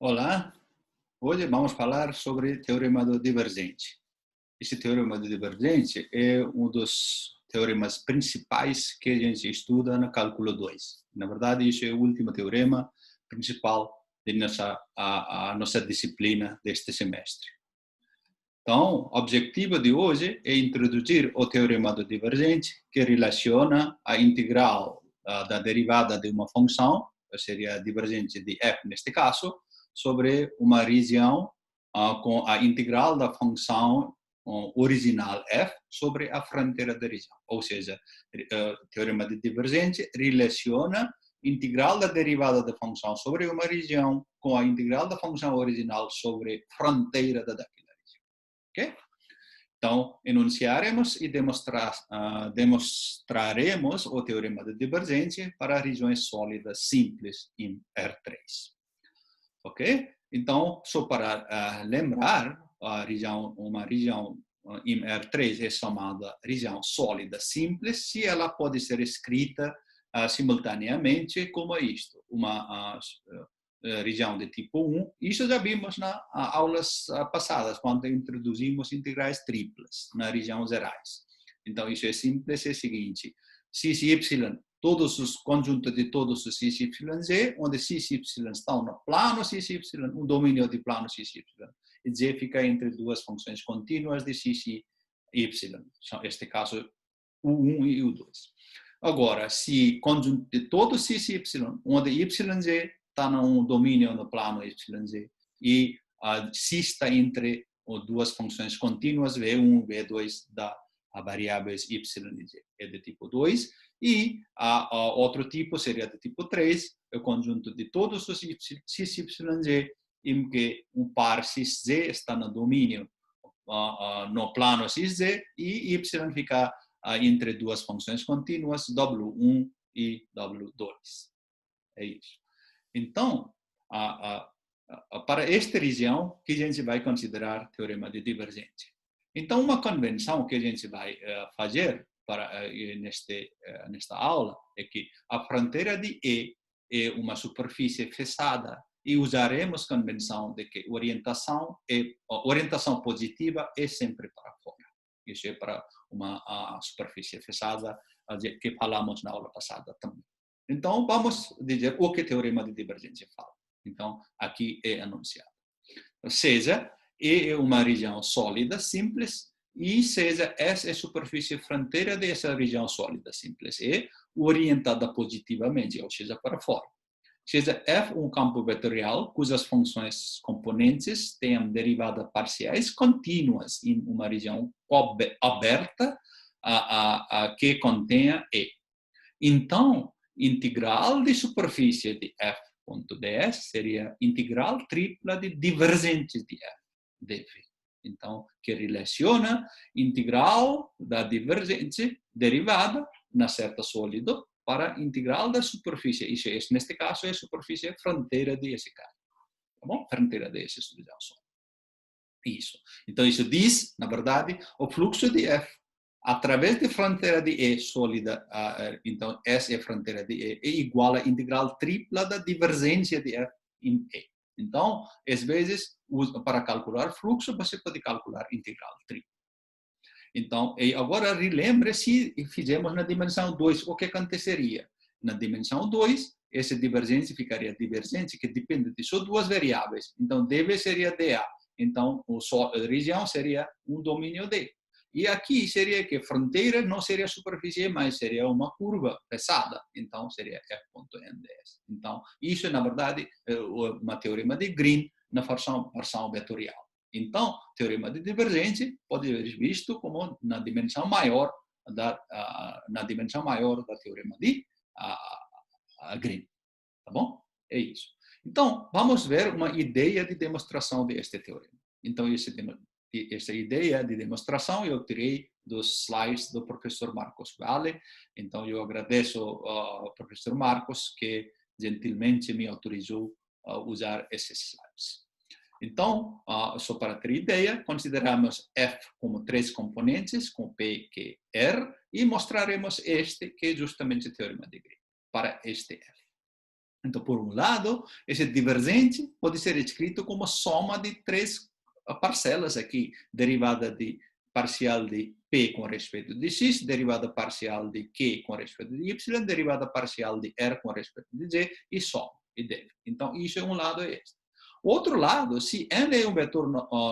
Olá, hoje vamos falar sobre teorema do divergente. Esse teorema do divergente é um dos teoremas principais que a gente estuda no cálculo 2. Na verdade, isso é o último teorema principal de nossa disciplina deste semestre. Então, o objetivo de hoje é introduzir o teorema do divergente, que relaciona a integral da derivada de uma função, que seria a divergente de f neste caso, sobre uma região com a integral da função original f sobre a fronteira da região. Ou seja, o teorema de divergente relaciona a integral da derivada da função sobre uma região com a integral da função original sobre a fronteira daquela região. Ok? Então, enunciaremos e demonstraremos o teorema de divergência para regiões sólidas simples em R3. Ok? Então, só para lembrar, uma região em R3 é chamada região sólida simples, se ela pode ser escrita simultaneamente como isto, uma região de tipo 1. Isso já vimos nas aulas passadas, quando introduzimos integrais triplas na região zerais. Então, isso é simples, é o seguinte: x e y, todos os conjuntos de todos os x, y, z, onde x e y estão no plano x, y, um domínio de plano x, y, e z fica entre duas funções contínuas de x e y. Neste caso, u1 e u2. Agora, se conjunto de todos x e y, onde y, z está no domínio no plano y, z, e x está entre duas funções contínuas, v1 e v2 da variáveis y e z, é de tipo 2, e outro tipo seria de tipo 3, é o conjunto de todos os x, y, z, em que um par x, z está no domínio no plano x, z, e y fica entre duas funções contínuas, W1 e W2. É isso. Então, para esta região, que a gente vai considerar teorema de divergência. Então, uma convenção que a gente vai fazer nesta aula é que a fronteira de E é uma superfície fechada e usaremos a convenção de que orientação positiva é sempre para fora. Isso é para uma superfície fechada que falamos na aula passada também. Então, vamos dizer o que o teorema de divergência fala. Então, aqui é anunciado. Ou seja, E é uma região sólida, simples, e seja, S é a superfície fronteira dessa região sólida, simples, e orientada positivamente, ou seja, para fora. Seja F um campo vetorial cujas funções componentes tenham derivadas parciais contínuas em uma região aberta que contenha E. Então, integral de superfície de f.ds seria integral tripla de divergente de f dv. Então, que relaciona integral da divergente derivada na certa sólido para integral da superfície. Isso é, neste caso, é a superfície fronteira de esse caso. Tá bom? Fronteira dessa solução sólida. Isso. Então, isso diz, na verdade, o fluxo de f através de fronteira de E sólida, então S é a fronteira de E, é igual a integral tripla da divergência de F em E. Então, às vezes, para calcular fluxo, você pode calcular integral tripla. Então, agora relembre se fizemos na dimensão 2, o que aconteceria? Na dimensão 2, essa divergência ficaria divergente, que depende de só duas variáveis. Então, dv seria dA. Então, a região seria um domínio D. E aqui seria que a fronteira não seria superfície, mas seria uma curva pesada. Então, seria f.nds. Então, isso, na verdade, é uma teorema de Green na versão vetorial. Então, teorema de divergência pode ser visto como na dimensão maior da teorema de Green. Tá bom? É isso. Então, vamos ver uma ideia de demonstração deste teorema. Então, essa ideia de demonstração eu tirei dos slides do professor Marcos Vale. Então, eu agradeço ao professor Marcos que gentilmente me autorizou a usar esses slides. Então, só para ter ideia, consideramos F como três componentes, com P que é R, e mostraremos este, que é justamente o teorema de Green, para este F. Então, por um lado, esse divergente pode ser escrito como soma de três parcelas aqui, derivada de parcial de P com respeito de X, derivada parcial de Q com respeito de Y, derivada parcial de R com respeito de Z, e soma, e deve. Então, isso é um lado, é este. Outro lado, se N é um vetor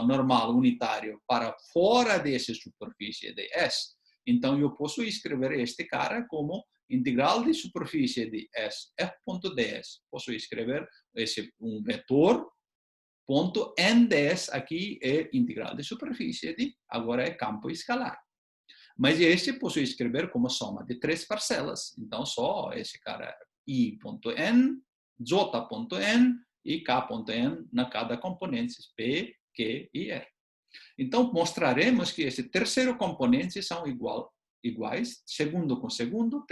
normal unitário para fora dessa superfície de S, então eu posso escrever este cara como integral de superfície de S, f.ds. Posso escrever esse um vetor, ponto nds, aqui é integral de superfície de, agora é campo escalar. Mas este posso escrever como soma de três parcelas. Então, só esse cara i.n, j.n e k.n na cada componente P, Q e R. Então, mostraremos que esse terceiro componente são iguais, segundo com segundo,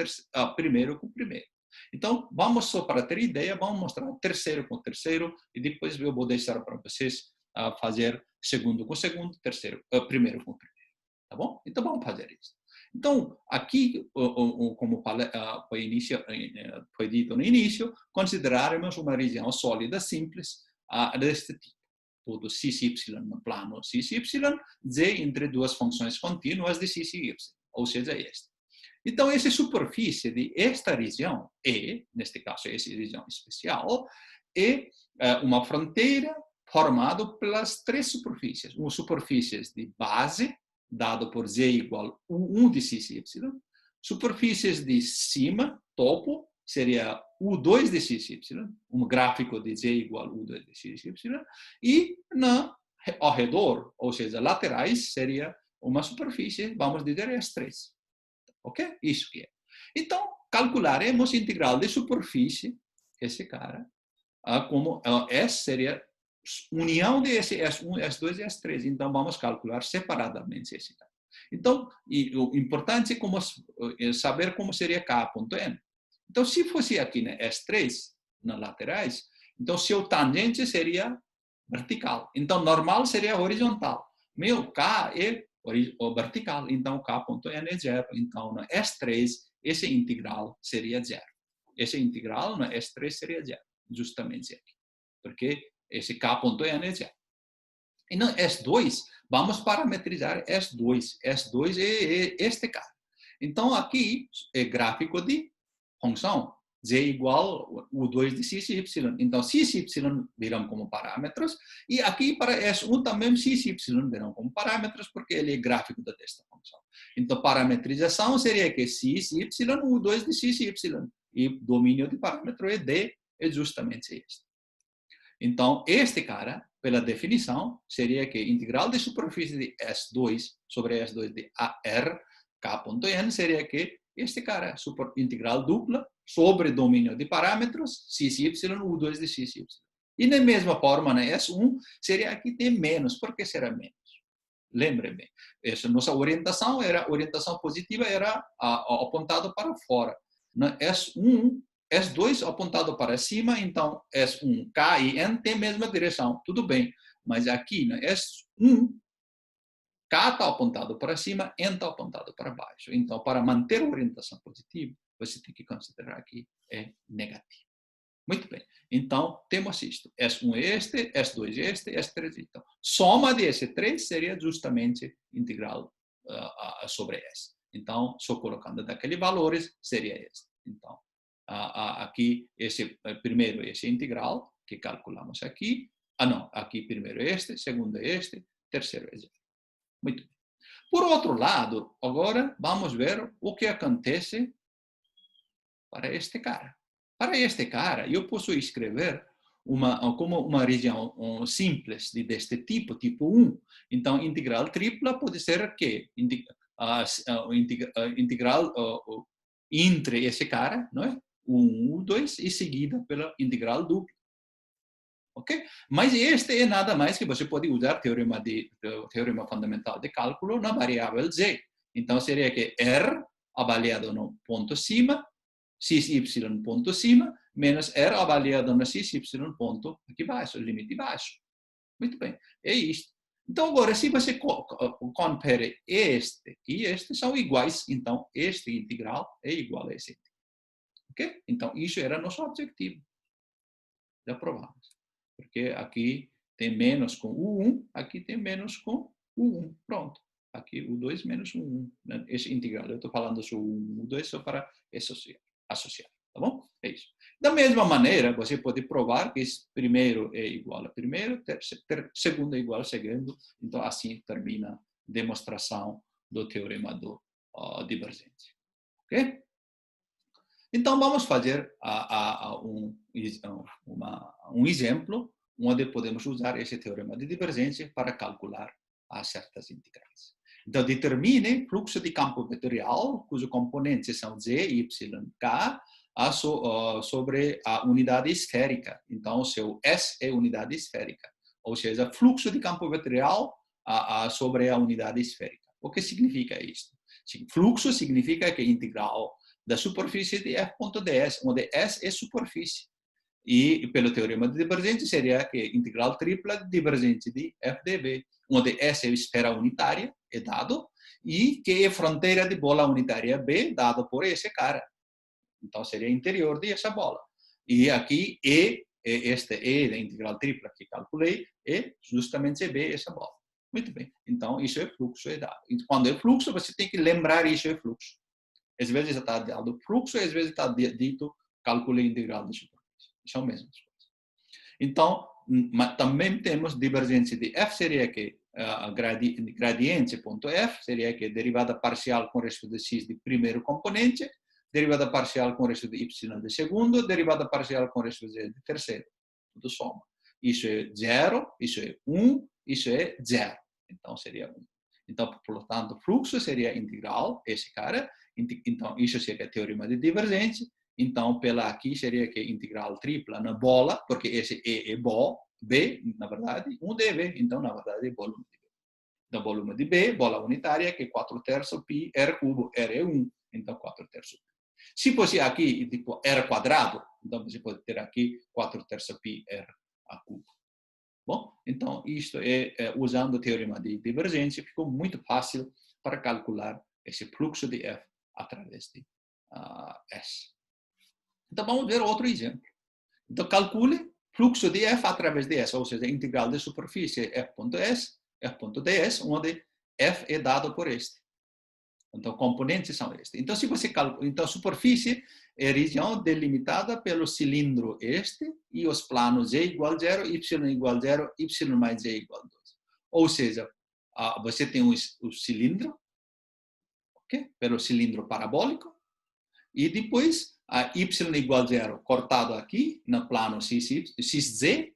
primeiro com primeiro. Então, vamos só para ter ideia, vamos mostrar terceiro com terceiro e depois eu vou deixar para vocês fazer segundo com segundo, primeiro com primeiro. Tá bom? Então, vamos fazer isso. Então, aqui, como foi dito no início, consideraremos uma região sólida simples deste tipo. Todo xy no plano xy, z entre duas funções contínuas de x e y, ou seja, este. Então, essa superfície de esta região E, neste caso, essa região especial, é uma fronteira formada pelas três superfícies. Uma superfície de base, dado por z igual a 1 de x e y. Superfícies de cima, topo, seria U2 de XY, um gráfico de Z igual a U2 de XY, e ao redor, ou seja, laterais, seria uma superfície, vamos dizer, S3. Ok? Isso que é. Então, calcularemos integral de superfície, esse cara, como S seria união de esse S1, S2 e S3. Então, vamos calcular separadamente esse cara. Então, o importante é saber como seria K.N. Então, se fosse aqui na S3, nas laterais, então seu tangente seria vertical. Então, normal seria horizontal. Meu K é vertical, então K.N é zero. Então, na S3, esse integral seria zero. Esse integral na S3 seria zero, justamente aqui. Porque esse K.N é zero. E no S2, vamos parametrizar S2. S2 é este cara. Então, aqui é gráfico de função z igual a U2 de x e y. Então, x e y virão como parâmetros, e aqui para S1 também x e y virão como parâmetros, porque ele é gráfico desta função. Então, parametrização seria que x e y, U2 de x e y, e domínio de parâmetro é D, é justamente este. Então, este cara, pela definição, seria que integral de superfície de S2 sobre S2 de AR, K.N, seria que este cara, integral dupla, sobre domínio de parâmetros, x, y, U2 de x, y. E na mesma forma, na S1, seria aqui tem menos. Por que será menos? Lembre-me, nossa orientação positiva era apontado para fora. Na S1, S2 apontado para cima, então S1, K e N tem a mesma direção, tudo bem. Mas aqui na S1, K está apontado para cima, N está apontado para baixo. Então, para manter a orientação positiva, você tem que considerar que é negativo. Muito bem. Então, temos isto. S1 é este, S2 é este, S3 é então. Soma de S3 seria justamente integral sobre S. Então, só colocando daqueles valores, seria este. Então, aqui, primeiro esse integral, que calculamos aqui. Não, aqui primeiro este, segundo este, terceiro é zero. Muito bem. Por outro lado, agora vamos ver o que acontece para este cara. Para este cara, eu posso escrever como uma região simples deste tipo, tipo 1. Então, integral tripla pode ser que integral entre esse cara, não é? 1, 2, e seguida pela integral dupla. Ok? Mas este é nada mais que você pode usar teorema fundamental de cálculo na variável z. Então, seria que R avaliado no ponto cima, x, y ponto cima, menos R avaliado no x, y ponto aqui baixo, limite baixo. Muito bem, é isto. Então, agora, se você compare este e este, são iguais. Então, este integral é igual a esse. Ok? Então, isso era nosso objetivo. Já provamos. Porque aqui tem menos com U1, aqui tem menos com U1. Pronto. Aqui U2 menos U1. Né? Esse integral. Eu estou falando sobre U1 U2 só para associar. Tá bom? É isso. Da mesma maneira, você pode provar que esse primeiro é igual a primeiro, segundo é igual a segundo. Então, assim termina a demonstração do teorema do divergente. Ok? Então, vamos fazer um exemplo onde podemos usar esse teorema de divergência para calcular certas integrais. Então, determine fluxo de campo vetorial, cujos componentes são z, y, k, sobre a unidade esférica. Então, o seu S é unidade esférica. Ou seja, fluxo de campo vetorial sobre a unidade esférica. O que significa isso? Fluxo significa que a integral da superfície de f.ds, onde S é superfície. E, pelo teorema de divergência, seria que a integral tripla divergente de f dv, onde S é a esfera unitária, é dado, e que é fronteira de bola unitária B, dado por esse cara. Então, seria interior dessa bola. E aqui, este E da integral tripla que calculei, é justamente B, essa bola. Muito bem. Então, isso é fluxo, é dado. E quando é fluxo, você tem que lembrar isso é fluxo. Às vezes está dado fluxo, às vezes está dito cálculo integral de superfície. São as mesmas coisas. Então, também temos divergência de f, seria que gradiente.f, seria que derivada parcial com respeito de x de primeiro componente, derivada parcial com respeito de y de segundo, derivada parcial com respeito de z de terceiro. Tudo soma. Isso é 0, isso é 1, isso é 0. Então, seria 1. Então, portanto, fluxo seria integral, esse cara. Então, isso seria teorema de divergência. Então, pela aqui seria que integral tripla na bola, porque esse E é B, na verdade, 1 dv. Então, na verdade, é volume de B. Então, volume de B, bola unitária, que é 4 terços pi r cubo. R é 1, então 4 terços pi. Se fosse aqui, tipo, r quadrado, então você pode ter aqui 4 terços pi r a cubo. Bom, então, isto usando o teorema de divergência, ficou muito fácil para calcular esse fluxo de F através de S. Então, vamos ver outro exemplo. Então, calcule fluxo de F através de S, ou seja, integral de superfície F.ds, onde F é dado por este. Então, componentes são estes. Então, se você calcula, então, superfície é a região delimitada pelo cilindro este e os planos z igual a 0, y igual a 0, y mais z igual a 2. Ou seja, você tem o cilindro, okay? Pelo cilindro parabólico, e depois a y igual a 0 cortado aqui no plano xz,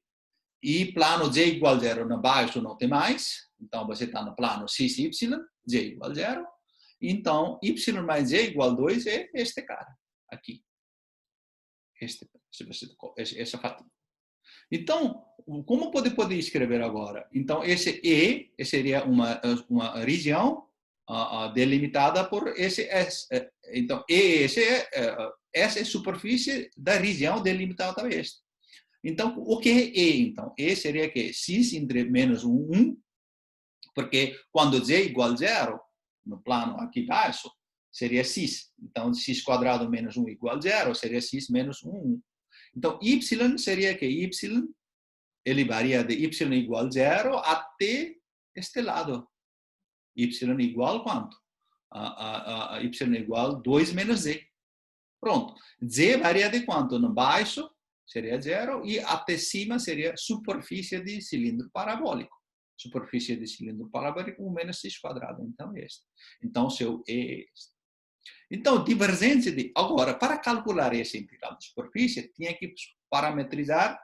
e plano z igual a 0 no baixo não tem mais, então você está no plano xy, z igual a 0. Então, y mais z igual a 2 é este cara, aqui. Essa fatia. Então, como pode escrever agora? Então, esse E seria uma região delimitada por esse S. Então, S é superfície da região delimitada por este. Então, o que é E? Então, E seria que x entre menos 1, porque quando z igual a 0, no plano aqui embaixo, seria x. Então, x quadrado menos 1 igual a 0, seria x menos 1. Então, y seria que y, ele varia de y igual a 0 até este lado. Y igual a quanto? Y igual a 2 menos z. Pronto. Z varia de quanto? No baixo seria 0 e até cima seria superfície de cilindro parabólico. Superfície de cilindro parabólico, 1 menos x quadrado. Então, é este. Então, seu E é este. Então, divergência de... Agora, para calcular esse integral de superfície, tinha que parametrizar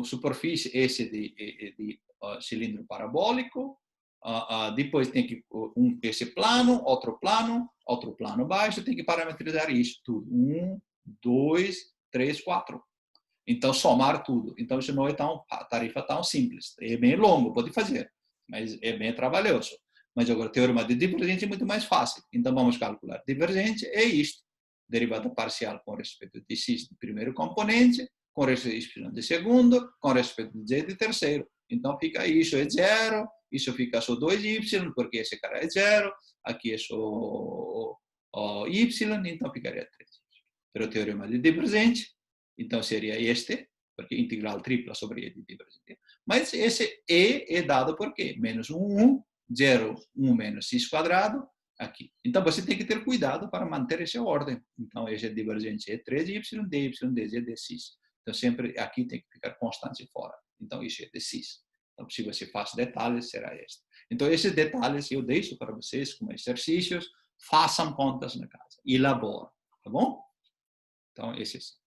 superfície esse de cilindro parabólico, depois tem que esse plano, outro plano baixo, tem que parametrizar isso tudo. 1, 2, 3, 4. Então, somar tudo. Então, isso não é tarefa tão simples. É bem longo, pode fazer, mas é bem trabalhoso. Mas agora, o teorema de divergência é muito mais fácil. Então, vamos calcular. Divergência é isto. Derivada parcial com respeito de x de primeiro componente, com respeito de y de segundo, com respeito de z de terceiro. Então, fica isso é 0, isso fica só 2y, porque esse cara é 0, aqui é só y, então ficaria 3y. Pero o teorema de divergência Então, seria este, porque integral tripla sobre E de divergente. Mas esse E é dado por quê? Menos 1, 0, 1 menos x quadrado, aqui. Então, você tem que ter cuidado para manter essa ordem. Então, esse divergente é 3y, dy, dz é dx. Então, sempre aqui tem que ficar constante fora. Então, isso é dx. Então, se você faz detalhes, será este. Então, esses detalhes eu deixo para vocês como exercícios. Façam contas na casa. Elaborem. Tá bom? Então, esses.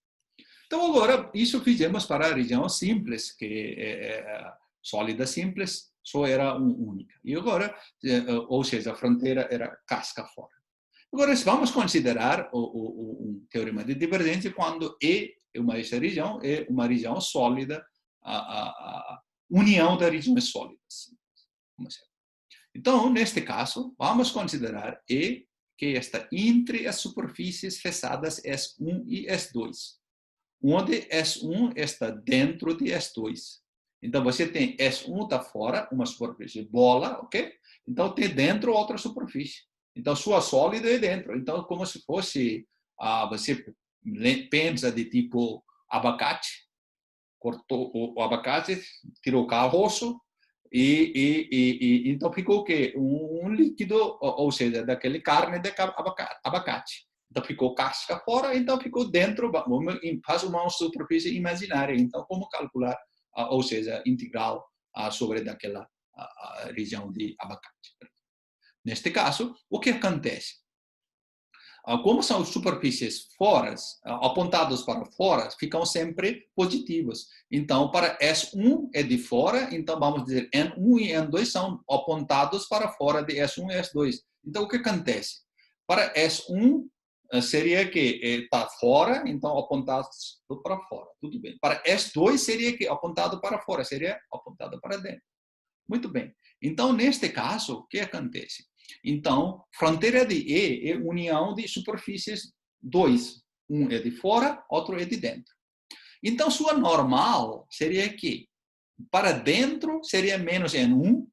Então, agora, isso fizemos para a região simples, que é sólida simples, só era única. E agora, ou seja, a fronteira era casca fora. Agora, vamos considerar um teorema de divergência quando E é uma região sólida, a união das regiões sólidas. Então, neste caso, vamos considerar E que está entre as superfícies fechadas S1 e S2, onde S1 está dentro de S2. Então, você tem S1 está fora, uma superfície bola, ok? Então, tem dentro outra superfície. Então, sua sólida é dentro. Então, como se fosse, você pensa de tipo abacate, cortou o abacate, tirou o caroço, então ficou o quê? Líquido, ou seja, daquele carne de abacate. Então ficou casca fora, então ficou dentro, faz uma superfície imaginária. Então, como calcular, ou seja, integral sobre daquela região de abacate? Neste caso, o que acontece? Como são superfícies fora, apontadas para fora, ficam sempre positivas. Então, para S1 é de fora, então vamos dizer N1 e N2 são apontados para fora de S1 e S2. Então, o que acontece? Para S1, seria que está fora, então apontado para fora. Tudo bem. Para S2, seria que apontado para fora, seria apontado para dentro. Muito bem. Então, neste caso, o que acontece? Então, fronteira de E é união de superfícies dois. Um é de fora, outro é de dentro. Então, sua normal seria que para dentro seria menos N1,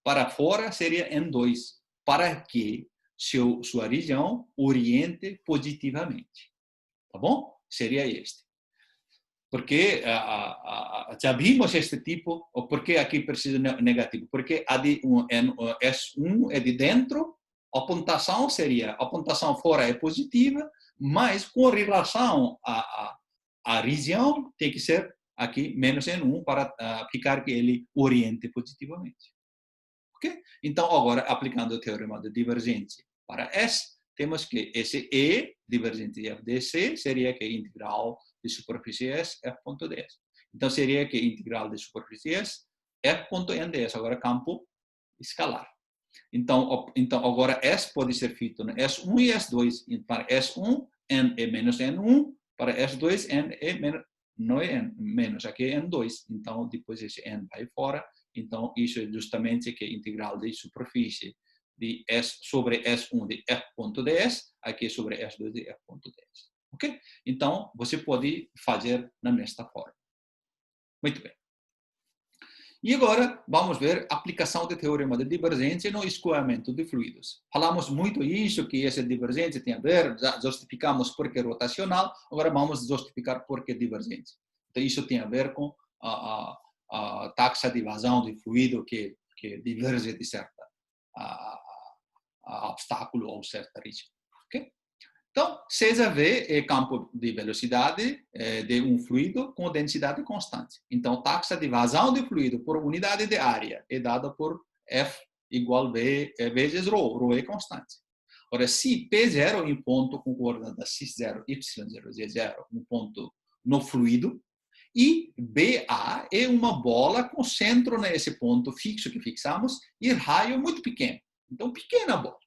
para fora seria N2, para que sua região oriente positivamente. Tá bom? Seria este. Porque já vimos este tipo, ou porque aqui precisa negativo? Porque a de S1 é de dentro, a pontuação seria, a pontuação fora é positiva, mas com relação à região, tem que ser aqui menos N1 para ficar que ele oriente positivamente. Ok? Então, agora, aplicando o teorema de divergência para S, temos que esse E, divergente de f de C, seria que integral de superfície S, f.ds. Então, seria que integral de superfície S, f.nds, agora campo escalar. Então, agora S pode ser feito no S1 e S2. Para S1, N é menos N1, para S2, N é menos, não é N, menos, aqui é N2. Então, depois esse N vai fora. Então, isso é justamente que integral de superfície de S sobre S1 de f.ds, aqui sobre S2 de f.ds. Ok? Então, você pode fazer nesta forma. Muito bem. E agora, vamos ver a aplicação do teorema de divergência no escoamento de fluidos. Falamos muito isso, que essa divergência tem a ver, já justificamos por que rotacional, agora vamos justificar por que divergência. Então, isso tem a ver com a taxa de vazão de fluido que diverge de certa obstáculo ou certa região. Okay? Então, CZV é campo de velocidade de um fluido com densidade constante. Então, taxa de vazão de fluido por unidade de área é dada por F igual V vezes ρ. ρ é constante. Ora, se P0 em ponto com coordenada x0, y0, z0, um ponto no fluido, e BA é uma bola com centro nesse ponto fixo que fixamos e raio muito pequeno. Então, pequena bola.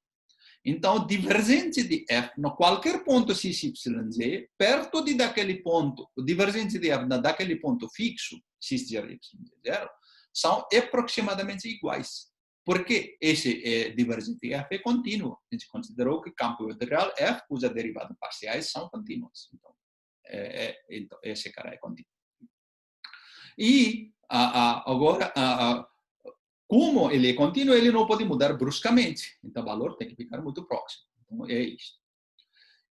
Então, divergente de F, no qualquer ponto x, y, z, perto de daquele ponto, o divergente de F daquele ponto fixo, x, 0, y, 0, são aproximadamente iguais. Porque esse divergente de F é contínuo. A gente considerou que o campo integral F, cuja derivada parciais são contínuas. Então, então esse cara é contínuo. E agora, como ele é contínuo, ele não pode mudar bruscamente. Então, o valor tem que ficar muito próximo. Então, é isso.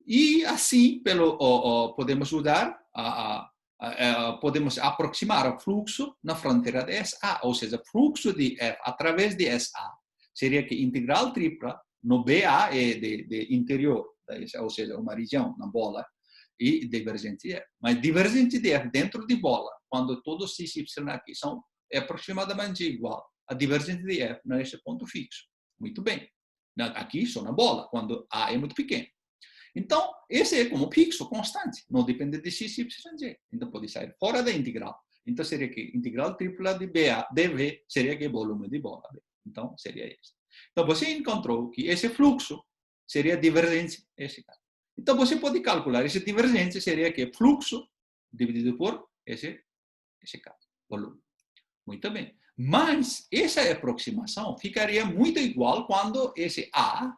E assim, podemos usar podemos aproximar o fluxo na fronteira de SA, ou seja, fluxo de F através de SA seria que integral tripla no BA é de interior, ou seja, uma região na bola, e divergente de F. Mas divergente de F dentro de bola, quando todos os y aqui são aproximadamente igual, a divergente de F nesse ponto fixo. Muito bem. Aqui só na bola, quando A é muito pequeno. Então, esse é como fixo, constante, não depende de x, y, z. Então, pode sair fora da integral. Então, seria que integral tripla de BA, dV, seria que volume de bola. Então, seria esse. Então, você encontrou que esse fluxo seria divergente, esse cara. Então, você pode calcular, esse divergente seria que fluxo dividido por esse cara, volume. Muito bem. Mas, essa aproximação ficaria muito igual quando esse A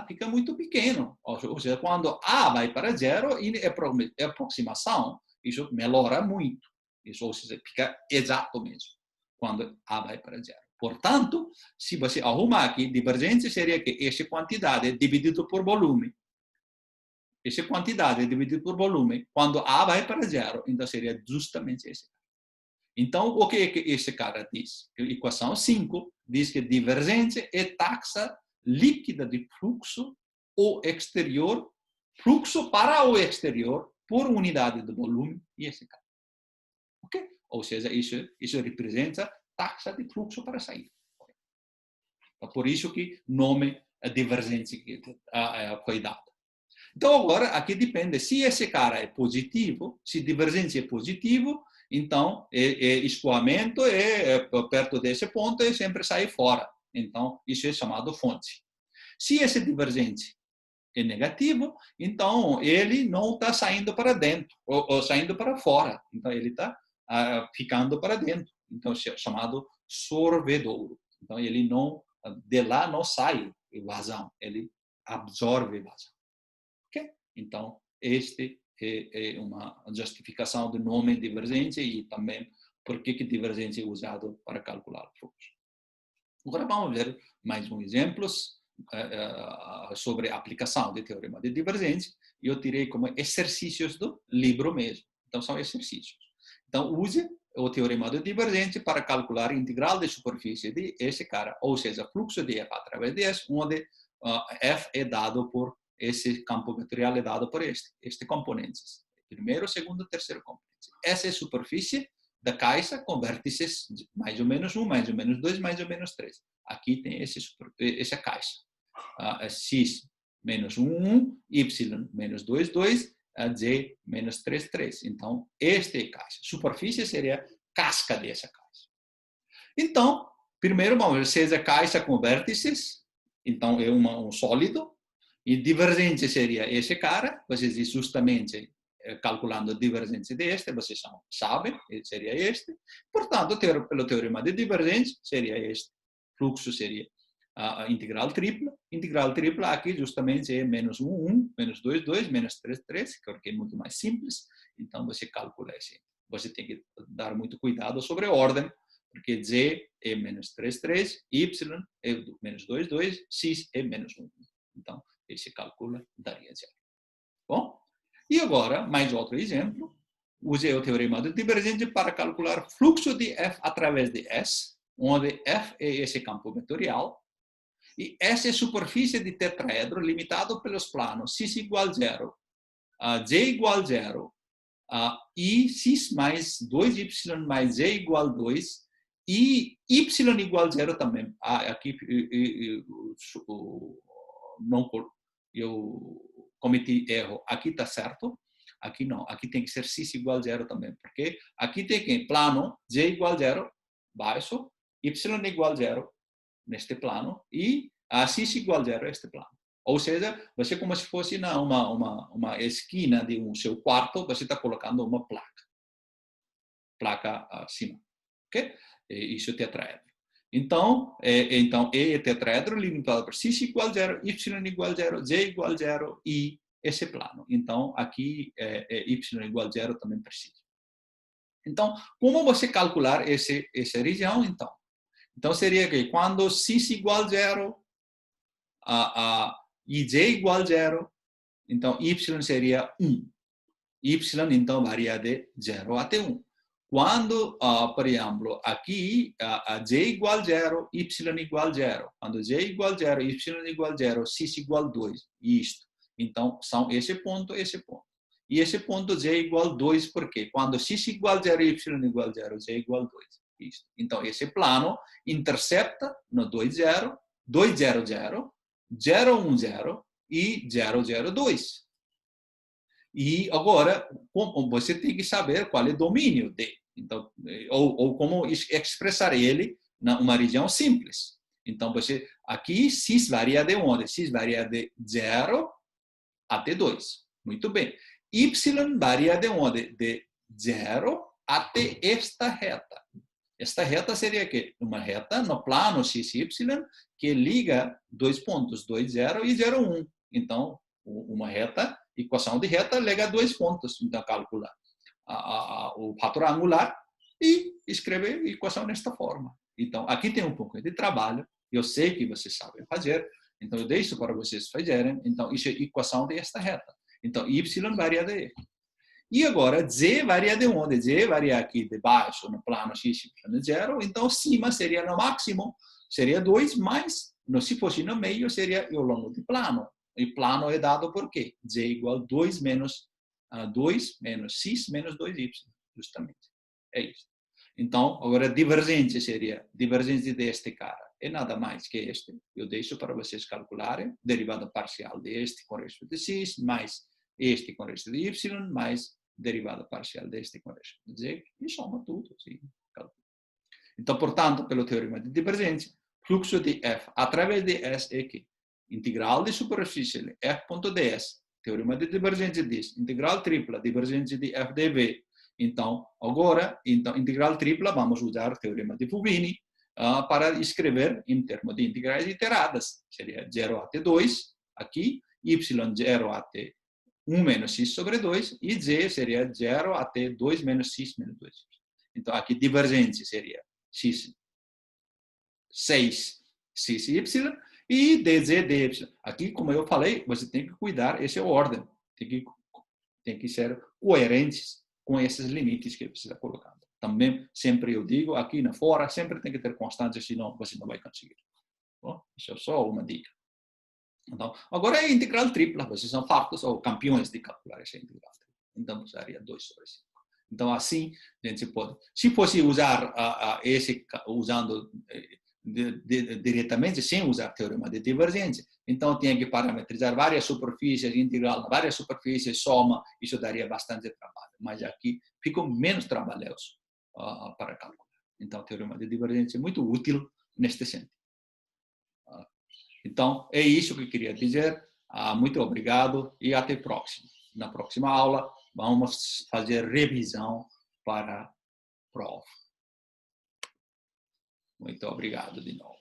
fica muito pequeno. Ou seja, quando A vai para zero, e a aproximação, isso melhora muito. Isso, ou seja, fica exato mesmo, quando A vai para zero. Portanto, se você arrumar aqui, divergência seria que essa quantidade é dividido por volume. Essa quantidade é dividida por volume. Quando A vai para zero, então seria justamente esse. Então, o que esse cara diz? A equação 5 diz que divergência é taxa líquida de fluxo ou exterior, fluxo para o exterior por unidade de volume e esse cara. Ok? Ou seja, isso representa taxa de fluxo para sair. Por isso que nome a divergência foi dada. Então, agora, aqui depende. Se esse cara é positivo, se divergência é positivo, então, escoamento perto desse ponto e sempre sai fora. Então, isso é chamado fonte. Se esse divergente é negativo, então ele não está saindo para dentro, ou saindo para fora. Então, ele está ficando para dentro. Então, é chamado sorvedouro. Então, ele não, de lá não sai vazão, ele absorve vazão. Okay? Então, este é uma justificação do nome divergência e também por que divergência é usado para calcular o fluxo. Agora vamos ver mais um exemplo sobre a aplicação do teorema de divergência. Eu tirei como exercícios do livro mesmo. Então, são exercícios. Então, use o teorema de divergência para calcular a integral de superfície de esse cara, ou seja, fluxo de F através de S, onde F é dado por esse campo vetorial é dado por este componentes. Primeiro, segundo, terceiro componente. Essa é a superfície da caixa com vértices mais ou menos 1, mais ou menos 2, mais ou menos 3. Aqui tem essa caixa. X menos 1, 1, Y menos 2, 2, Z menos 3, 3. Então, esta é a caixa. Superfície seria casca dessa caixa. Então, primeiro, vamos ver se essa caixa com vértices, então é um sólido, e divergência seria esse cara, vocês justamente calculando a divergência deste, vocês sabem, seria este. Portanto, pelo teorema de divergência, seria este. Fluxo seria a integral tripla. Integral tripla aqui justamente é menos 1, 1, menos 2, 2, menos 3, 3, que é muito mais simples. Então, você calcula esse. Você tem que dar muito cuidado sobre a ordem, porque Z é menos 3, 3, Y é menos 2, 2, X é menos 1. Então, esse cálculo daria zero. Bom, e agora, mais outro exemplo. Usei o teorema de divergência para calcular fluxo de F através de S, onde F é esse campo vetorial, e S é a superfície de tetraedro limitado pelos planos x igual a 0, Z igual a 0, e x mais 2y mais z igual a 2, e y igual a 0 também. Aqui não, eu cometi erro. Aqui está certo, aqui não. Aqui tem que ser x igual a 0 também, porque aqui tem que plano z igual a 0, baixo, y igual a 0 neste plano e x igual a 0 este plano. Ou seja, você como se fosse uma esquina de seu quarto, você está colocando uma placa acima. Ok? Isso é tetraedro. Então, E é tetraedro limitado por x igual a 0, y igual a 0, z igual a 0 e esse plano. Então, aqui y igual a 0 também precisa. Então, como você calcular essa região, então? Então, seria que quando x igual a 0 e z igual a 0, então y seria 1. Y, então, varia de 0 até 1. Quando, por exemplo, aqui, j igual a 0, y igual a 0. Quando j igual a 0, y igual a 0, x igual a 2. Isto. Então, são esse ponto. E esse ponto j igual a 2, porque quando x igual a 0 e y igual a 0, j igual a 2. Isto. Então, esse plano intercepta no 2, 0, 2, 0, 0, 0, 1, 0 e 0, 0, 2. E agora, você tem que saber qual é o domínio D. Então, ou como expressar ele numa região simples. Então, você, aqui, x varia de onde? X varia de 0 até 2. Muito bem. Y varia de onde? De 0 até esta reta. Esta reta seria que uma reta no plano XY que liga dois pontos, 2, 0 e 0, 1. Então, uma reta, equação de reta, liga dois pontos. Então, calcula o fator angular e escreve a equação desta forma. Então, aqui tem um pouco de trabalho. Eu sei que vocês sabem fazer. Então, eu deixo para vocês fazerem. Então, isso é a equação desta reta. Então, y varia de E. E agora, z varia de onde? Z varia aqui de baixo, no plano x, y, 0. Então, cima seria no máximo, seria 2, mas se fosse no meio, seria o longo de plano. E plano é dado por quê? Z igual a 2 menos x menos 2y, justamente. É isso. Então, agora, divergente seria, divergente deste cara. É nada mais que este. Eu deixo para vocês calcularem. Derivada parcial deste com respeito a x, mais este com respeito a y, mais derivada parcial deste com respeito a z, e soma tudo. Assim. Então, portanto, pelo teorema de divergência, fluxo de f através de S é que integral de superfície f.ds, teorema de divergência diz, integral tripla, divergência de f dv. Então, agora, integral tripla, vamos usar o teorema de Fubini para escrever em termos de integrais iteradas. Seria 0 até 2, aqui, y 0 até 1 menos x sobre 2, e z seria 0 até 2 menos x menos 2. Então, aqui, divergência seria x, 6, x e y, e dz, dy. Aqui, como eu falei, você tem que cuidar, essa é a ordem. Tem que ser coerentes com esses limites que você está colocando. Também, sempre eu digo, aqui na fora, sempre tem que ter constância, senão você não vai conseguir. Bom, isso é só uma dica. Então, agora é integral tripla, vocês são fartos ou campeões de calcular essa integral tripla. Então, usaria 2 sobre 5. Então, assim, a gente pode. Se fosse usar esse, usando diretamente, sem usar teorema de divergência, então tinha que parametrizar várias superfícies, integral várias superfícies, soma, isso daria bastante trabalho. Mas aqui ficou menos trabalhoso para calcular. Então, o teorema de divergência é muito útil neste sentido. Então, é isso que eu queria dizer. Muito obrigado e até a próxima. Na próxima aula, vamos fazer revisão para a prova. Muito obrigado de novo.